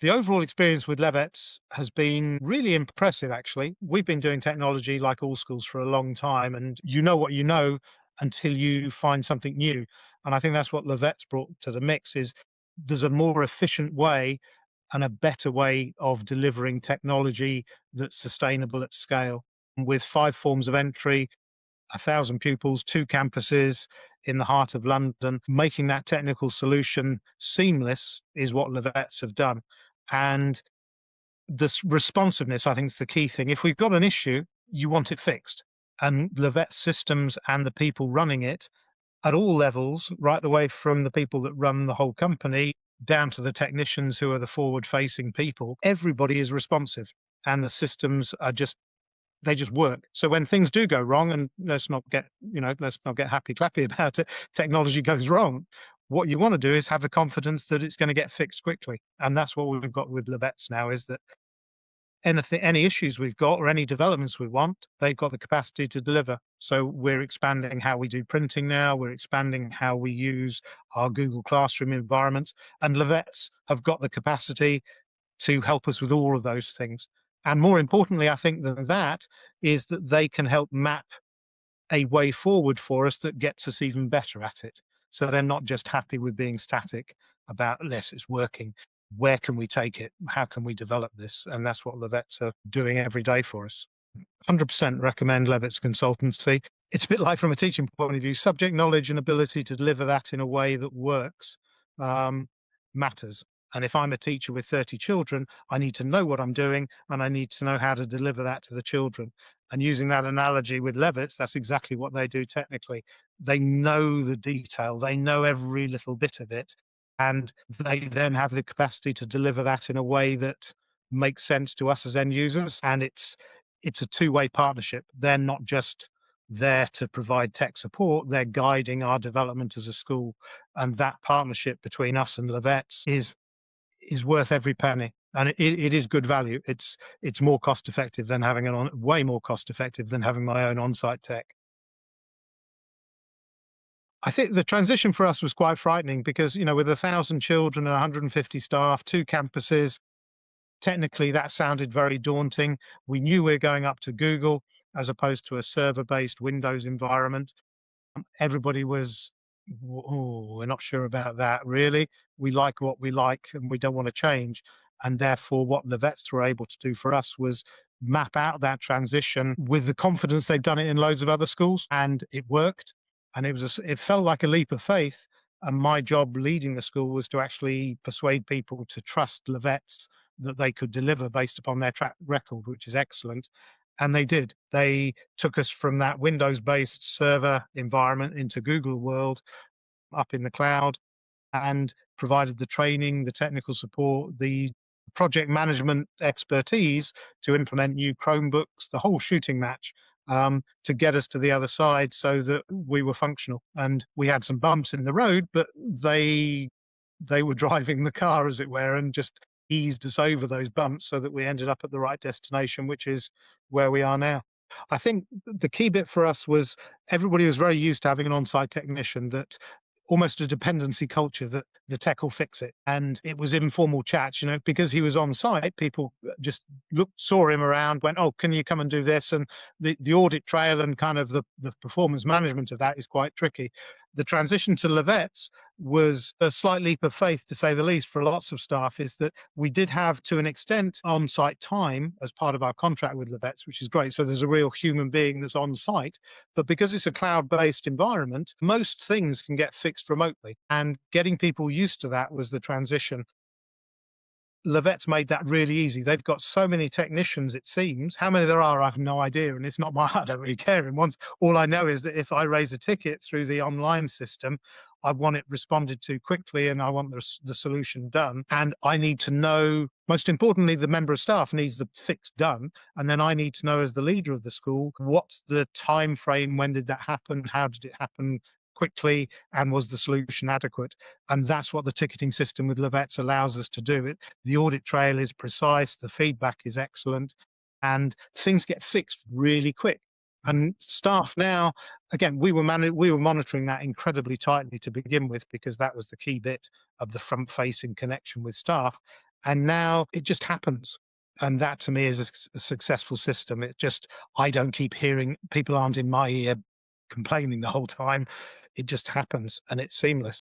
The overall experience with Levett's has been really impressive, actually. We've been doing technology like all schools for a long time, and you know what you know until you find something new. And I think that's what Levett's brought to the mix is there's a more efficient way and a better way of delivering technology that's sustainable at scale. With 5 forms of entry, 1,000 pupils, 2 campuses in the heart of London, making that technical solution seamless is what Levett's have done. And this responsiveness, I think, is the key thing. If we've got an issue, you want it fixed. And Levett's systems and the people running it at all levels, right the way from the people that run the whole company down to the technicians who are the forward facing people, everybody is responsive. And the systems are just they just work. So when things do go wrong, and let's not get happy clappy about it, technology goes wrong. What you want to do is have the confidence that it's going to get fixed quickly, and that's what we've got with Levett's now. Is that any issues we've got or any developments we want, they've got the capacity to deliver. So we're expanding how we do printing now. We're expanding how we use our Google Classroom environments, and Levett's have got the capacity to help us with all of those things. And more importantly, I think than that is that they can help map a way forward for us that gets us even better at it. So they're not just happy with being static about, unless it's working, where can we take it? How can we develop this? And that's what Levett's are doing every day for us. 100% recommend Levett's Consultancy. It's a bit like, from a teaching point of view, subject knowledge and ability to deliver that in a way that works matters. And if I'm a teacher with 30 children, I need to know what I'm doing and I need to know how to deliver that to the children. And using that analogy with Levett's, that's exactly what they do technically. They know the detail, they know every little bit of it, and they then have the capacity to deliver that in a way that makes sense to us as end users. And it's a two-way partnership. They're not just there to provide tech support, they're guiding our development as a school. And that partnership between us and Levett's is worth every penny. And it is good value. It's more cost effective than having way more cost effective than having my own on-site tech. I think the transition for us was quite frightening because, with 1,000 children and 150 staff, 2 campuses, technically that sounded very daunting. We knew we were going up to Google as opposed to a server-based Windows environment. Everybody was, oh, we're not sure about that, really. We like what we like and we don't want to change. And therefore, what the vets were able to do for us was map out that transition with the confidence they've done it in loads of other schools, and it worked. And it felt like a leap of faith. And my job leading the school was to actually persuade people to trust Levett's, that they could deliver based upon their track record, which is excellent. And they did. They took us from that Windows-based server environment into Google World, up in the cloud, and provided the training, the technical support, the project management expertise to implement new Chromebooks, the whole shooting match, to get us to the other side so that we were functional. And we had some bumps in the road, but they were driving the car, as it were, and just eased us over those bumps so that we ended up at the right destination, which is where we are now. I think the key bit for us was everybody was very used to having an on-site technician, that almost a dependency culture that the tech will fix it. And it was informal chats, because he was on site, people just saw him around, went, oh, can you come and do this? And the audit trail and kind of the performance management of that is quite tricky. The transition to Levett's was a slight leap of faith, to say the least, for lots of staff, is that we did have, to an extent, on-site time as part of our contract with Levett's, which is great. So there's a real human being that's on site. But because it's a cloud-based environment, most things can get fixed remotely. And getting people used to that was the transition. Levett's made that really easy. They've got so many technicians, it seems. How many there are, I have no idea, and it's not I don't really care. And all I know is that if I raise a ticket through the online system, I want it responded to quickly, and I want the solution done. And I need to know, most importantly, the member of staff needs the fix done, and then I need to know, as the leader of the school, what's the time frame? When did that happen? How did it happen? Quickly, and was the solution adequate? And that's what the ticketing system with Levett's allows us to do. The audit trail is precise, the feedback is excellent, and things get fixed really quick. And staff now, again, we were monitoring that incredibly tightly to begin with, because that was the key bit of the front-facing connection with staff. And now it just happens. And that to me is a successful system. It just, I don't keep hearing, people aren't in my ear complaining the whole time. It just happens and it's seamless.